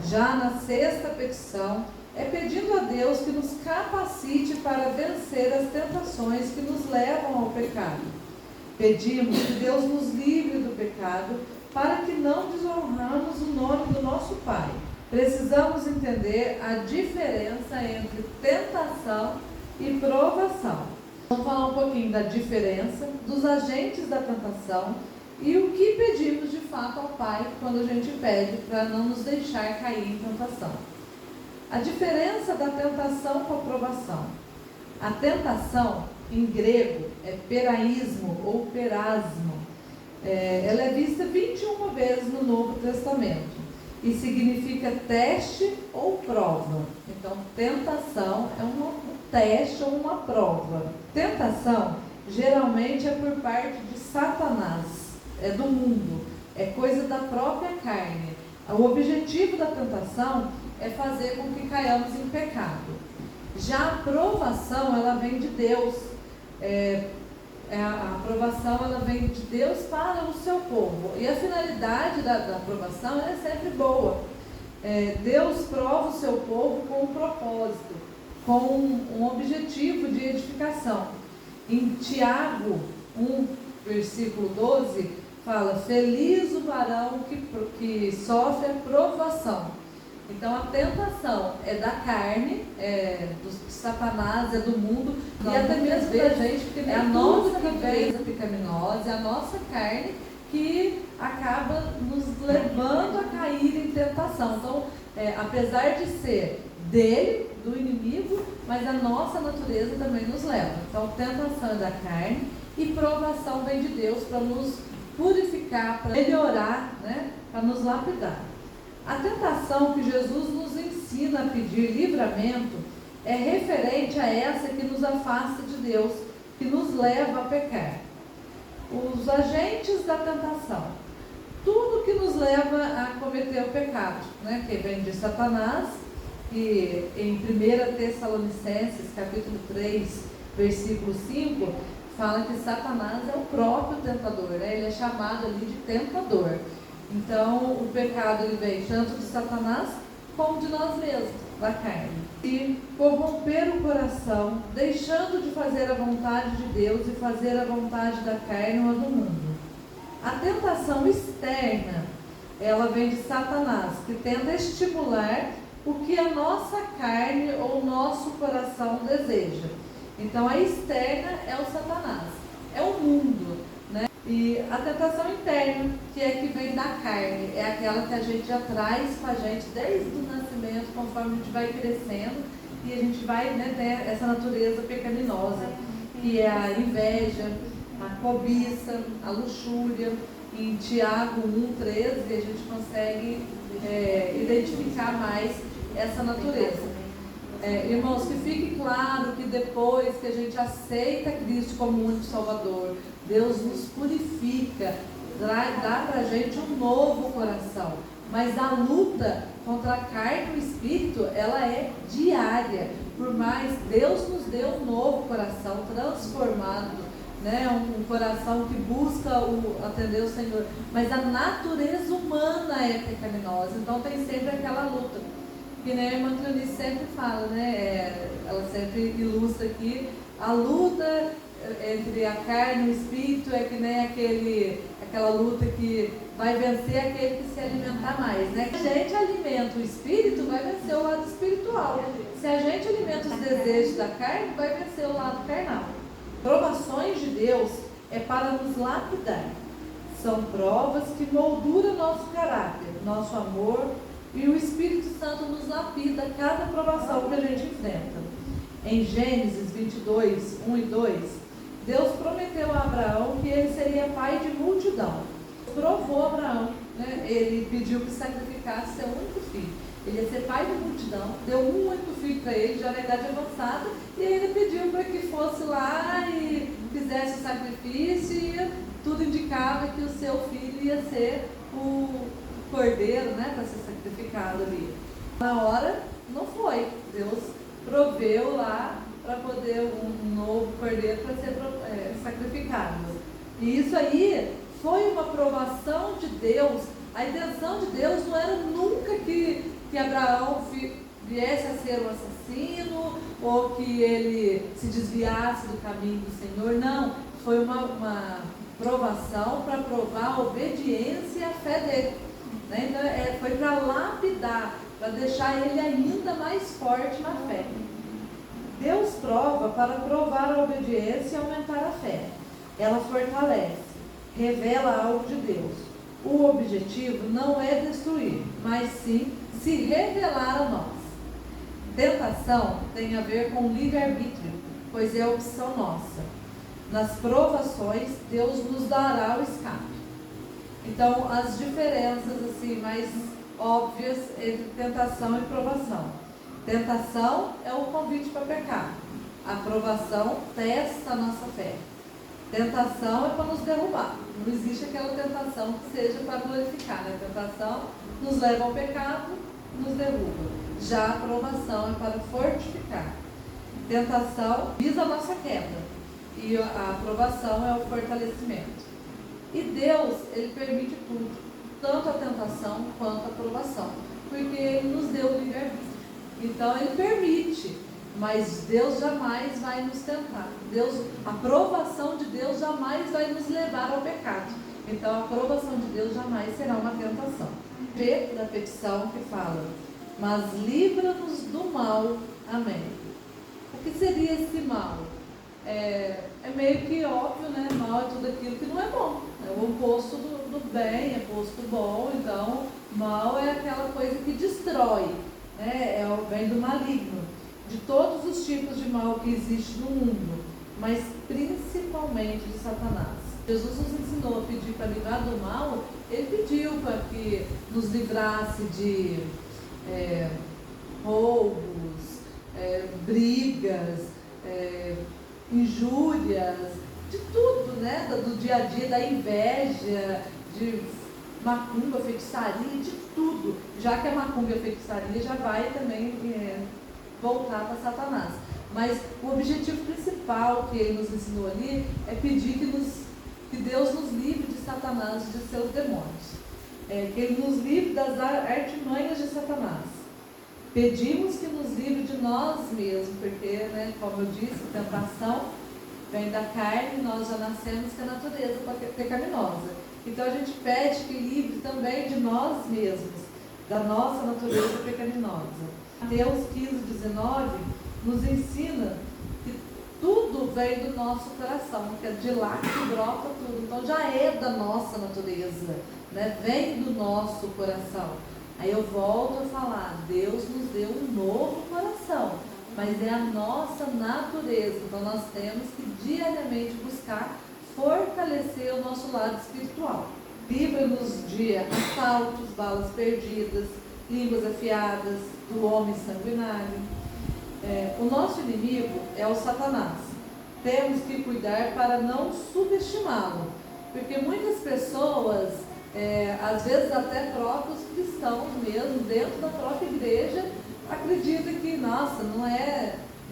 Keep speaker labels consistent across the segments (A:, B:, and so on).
A: Já na sexta petição, é pedindo a Deus que nos capacite para vencer as tentações que nos levam ao pecado. Pedimos que Deus nos livre do pecado para que não desonramos o nome do nosso Pai. Precisamos entender a diferença entre tentação e provação. Vamos falar um pouquinho da diferença, dos agentes da tentação e o que pedimos de fato ao Pai quando a gente pede para não nos deixar cair em tentação. A diferença da tentação com a provação. A tentação, em grego, é peraísmo ou perasmo. Ela é vista 21 vezes no Novo Testamento e significa teste ou prova. Então, tentação é um teste ou uma prova. Tentação, geralmente, é por parte de Satanás, é do mundo, é coisa da própria carne. O objetivo da tentação é fazer com que caiamos em pecado. Já a provação, ela vem de Deus. A aprovação, ela vem de Deus para o seu povo. E a finalidade da aprovação é sempre boa. Deus prova o seu povo com um propósito, com um objetivo de edificação. Em Tiago 1, versículo 12, fala: feliz o varão que sofre a provação. Então a tentação é da carne, do Satanás, é do mundo, e até mesmo da gente, porque é a nossa natureza pecaminosa, é a nossa carne que acaba nos levando a cair em tentação. Então, apesar de ser dele, do inimigo, mas a nossa natureza também nos leva. Então, tentação é da carne e provação vem de Deus para nos purificar, para melhorar, né? Para nos lapidar. A tentação que Jesus nos ensina a pedir livramento é referente a essa que nos afasta de Deus, que nos leva a pecar. Os agentes da tentação, tudo que nos leva a cometer o pecado, né? Que vem de Satanás, que em 1 Tessalonicenses, capítulo 3, versículo 5, fala que Satanás é o próprio tentador, né? Ele é chamado ali de tentador. Então, o pecado ele vem tanto de Satanás como de nós mesmos, da carne. E corromper o coração, deixando de fazer a vontade de Deus e fazer a vontade da carne ou a do mundo. A tentação externa, ela vem de Satanás, que tenta estimular o que a nossa carne ou o nosso coração deseja. Então, a externa é o Satanás, é o mundo, né? E a tentação interna, que é que vem da carne, é aquela que a gente já traz com a gente desde o nascimento, conforme a gente vai crescendo, e a gente vai, né, ter essa natureza pecaminosa, que é a inveja, a cobiça, a luxúria. Em Tiago 1,13 a gente consegue identificar mais essa natureza. Irmãos, que fique claro que depois que a gente aceita Cristo como único Salvador, Deus nos purifica, dá para a gente um novo coração. Mas a luta contra a carne e o espírito, ela é diária. Por mais Deus nos deu um novo coração transformado, né? Um coração que busca atender o Senhor. Mas a natureza humana é pecaminosa, então tem sempre aquela luta. Que nem a irmã Cleonice sempre fala, né? Ela sempre ilustra aqui, a luta entre a carne e o espírito é que nem aquela luta que vai vencer aquele que se alimentar mais, né? Se a gente alimenta o espírito, vai vencer o lado espiritual. Se a gente alimenta os desejos da carne, vai vencer o lado carnal. Provações de Deus é para nos lapidar. São provas que molduram nosso caráter, nosso amor, e o Espírito Santo nos lapida cada provação que a gente enfrenta. Em Gênesis 22, 1 e 2, Deus prometeu a Abraão que ele seria pai de multidão. Provou Abraão, né? Ele pediu que sacrificasse seu único filho. Ele ia ser pai de multidão, deu um único filho para ele, já na idade avançada, e ele pediu para que fosse lá e fizesse o sacrifício, e tudo indicava que o seu filho ia ser o cordeiro, né, para ser sacrificado ali. Na hora, não foi. Deus proveu lá para poder um novo cordeiro para ser sacrificado. E isso aí foi uma provação de Deus. A intenção de Deus não era nunca que que Abraão viesse a ser um assassino, ou que ele se desviasse do caminho do Senhor. Não, foi uma provação para provar a obediência e a fé dele. Né? Então, foi para lapidar, para deixar ele ainda mais forte na fé. Deus prova para provar a obediência e aumentar a fé. Ela fortalece, revela algo de Deus. O objetivo não é destruir, mas sim se revelar a nós. Tentação tem a ver com livre-arbítrio, pois é opção nossa. Nas provações, Deus nos dará o escape. Então, as diferenças assim mais óbvias entre tentação e provação. Tentação é o convite para pecar. A provação testa a nossa fé. Tentação é para nos derrubar. Não existe aquela tentação que seja para glorificar. Né? A tentação nos leva ao pecado, nos derruba. Já a provação é para fortificar. Tentação visa a nossa queda. E a provação é o fortalecimento. E Deus, Ele permite tudo. Tanto a tentação quanto a provação. Porque Ele nos deu o livre-arbítrio. Então Ele permite. Mas Deus jamais vai nos tentar. A aprovação de Deus jamais vai nos levar ao pecado. Então a aprovação de Deus jamais será uma tentação. P da petição que fala: mas livra-nos do mal. Amém. O que seria esse mal? É meio que óbvio, né? Mal é tudo aquilo que não é bom. É o oposto do bem, é o oposto do bom. Então, mal é aquela coisa que destrói, né? Vem do maligno. De todos os tipos de mal que existe no mundo, mas principalmente de Satanás. Jesus nos ensinou a pedir para livrar do mal. Ele pediu para que nos livrasse de roubos, brigas, injúrias, de tudo, né? Do dia a dia, da inveja, de macumba, feitiçaria, de tudo. Já que a macumba e a feitiçaria já vai também voltar para Satanás. Mas o objetivo principal que ele nos ensinou ali é pedir que Deus nos livre de Satanás e de seus demônios. Que Ele nos livre das artimanhas de Satanás. Pedimos que nos livre de nós mesmos, porque, né, como eu disse, tentação vem da carne, nós já nascemos com a natureza pecaminosa. Então a gente pede que livre também de nós mesmos, da nossa natureza pecaminosa. Mateus 15:19 nos ensina que tudo vem do nosso coração, que é de lá que brota tudo. Então já é da nossa natureza, né? Vem do nosso coração. Aí eu volto a falar, Deus nos deu um novo coração, mas é a nossa natureza. Então nós temos que diariamente buscar fortalecer o nosso lado espiritual. Livra-nos de assaltos, balas perdidas, línguas afiadas, do homem sanguinário. O nosso inimigo é o Satanás. Temos que cuidar para não subestimá-lo, porque muitas pessoas, às vezes até próprios cristãos mesmo, dentro da própria igreja, acreditam que, nossa,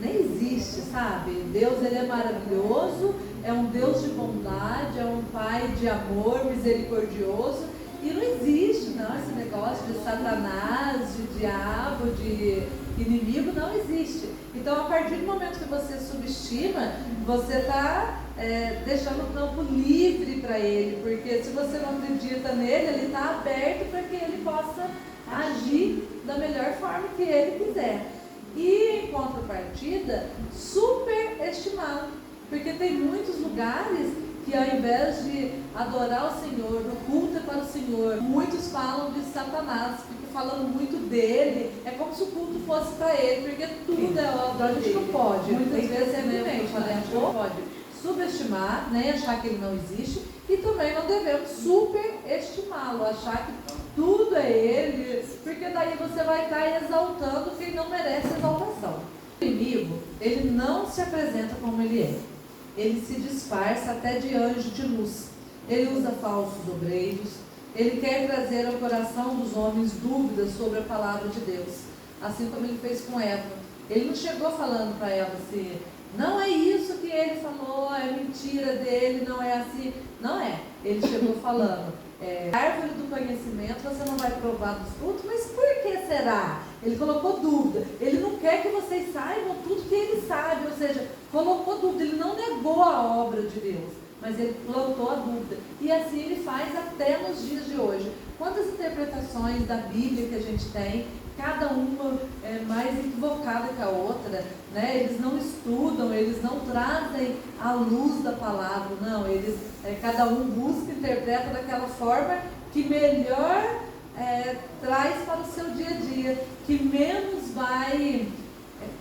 A: nem existe, sabe? Deus, Ele é maravilhoso, é um Deus de bondade, é um Pai de amor, misericordioso. E não existe, não, esse negócio de Satanás, de diabo, de inimigo, não existe. Então, a partir do momento que você subestima, você está deixando o campo livre para ele, porque se você não acredita nele, ele está aberto para que ele possa agir da melhor forma que ele quiser. E, em contrapartida, superestimá-lo, porque tem muitos lugares que, ao invés de adorar o Senhor, o culto é para o Senhor, muitos falam de Satanás, ficam falando muito dele, é como se o culto fosse para ele, porque tudo é obra dele. A gente não pode, muitas vezes é evidente, né? A gente não pode subestimar, nem achar que ele não existe, e também não devemos superestimá-lo, achar que tudo é ele, porque daí você vai estar exaltando quem não merece exaltação. O inimigo, ele não se apresenta como ele é. Ele se disfarça até de anjo de luz. Ele usa falsos obreiros. Ele quer trazer ao coração dos homens dúvidas sobre a palavra de Deus, assim como ele fez com Eva. Ele não chegou falando para Eva assim, Não é isso que ele falou, é mentira dele, não é assim. Não é. Ele chegou falando, árvore do conhecimento você não vai provar dos frutos, mas por que será? Ele colocou dúvida. Ele não quer que vocês saibam tudo que ele sabe, ou seja, colocou dúvida. Ele não negou a obra de Deus, mas ele plantou a dúvida. E assim ele faz até nos dias de hoje. Quantas interpretações da Bíblia que a gente tem, cada uma é mais equivocada que a outra, né? Eles não estudam, eles não trazem a luz da palavra, não, eles, cada um busca, interpreta daquela forma que melhor traz para o seu dia a dia, que menos vai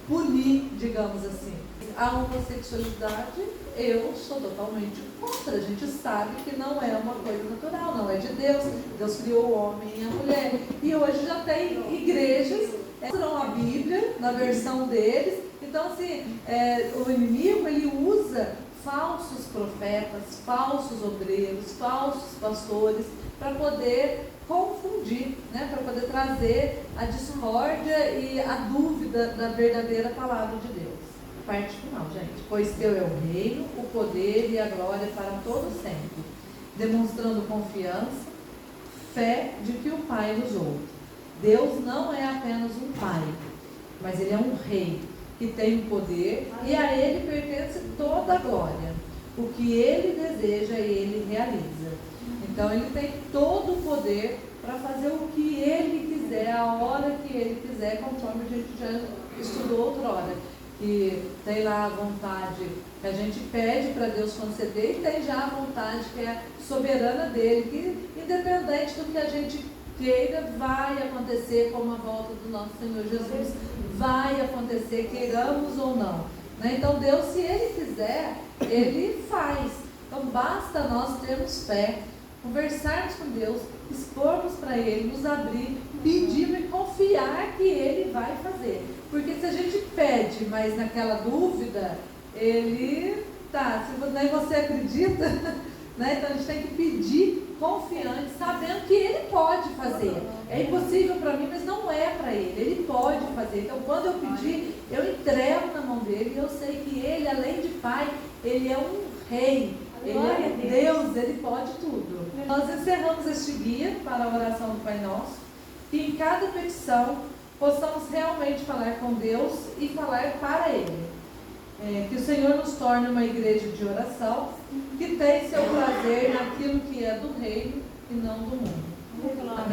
A: punir, digamos assim. A homossexualidade, eu sou totalmente contra. A gente sabe que não é uma coisa natural, não é de Deus. Deus criou o homem e a mulher. E hoje já tem igrejas que usam a Bíblia na versão deles. Então, assim, o inimigo, ele usa falsos profetas, falsos obreiros, falsos pastores, para poder confundir, né? Para poder trazer a discórdia e a dúvida da verdadeira palavra de Deus. Parte final, gente. Pois teu é o reino, o poder e a glória para todo sempre, demonstrando confiança, fé de que o Pai nos ouve. Deus não é apenas um Pai, mas Ele é um Rei que tem o poder e a Ele pertence toda a glória. O que Ele deseja, Ele realiza. Então Ele tem todo o poder para fazer o que Ele quiser, a hora que Ele quiser, conforme a gente já estudou outrora. Que tem lá a vontade que a gente pede para Deus conceder, e tem já a vontade que é soberana dele, que independente do que a gente queira, vai acontecer, como a volta do nosso Senhor Jesus, vai acontecer, queiramos ou não, né? Então Deus, se Ele quiser, Ele faz. Então basta nós termos fé, conversarmos com Deus, expormos para Ele, nos abrir, pedir e confiar que Ele vai fazer. Porque se a gente pede, mas naquela dúvida, Ele se nem você acredita, né? Então a gente tem que pedir confiante, sabendo que Ele pode fazer. É impossível para mim, mas não é para Ele pode fazer. Então quando eu pedir, eu entrego na mão dele, e eu sei que Ele, além de Pai, Ele é um Rei. Ele é Deus, Ele pode tudo. Nós encerramos este guia para a oração do Pai Nosso, que em cada petição possamos realmente falar com Deus e falar para Ele. Que o Senhor nos torne uma igreja de oração, que tem seu prazer naquilo que é do reino e não do mundo. Amém?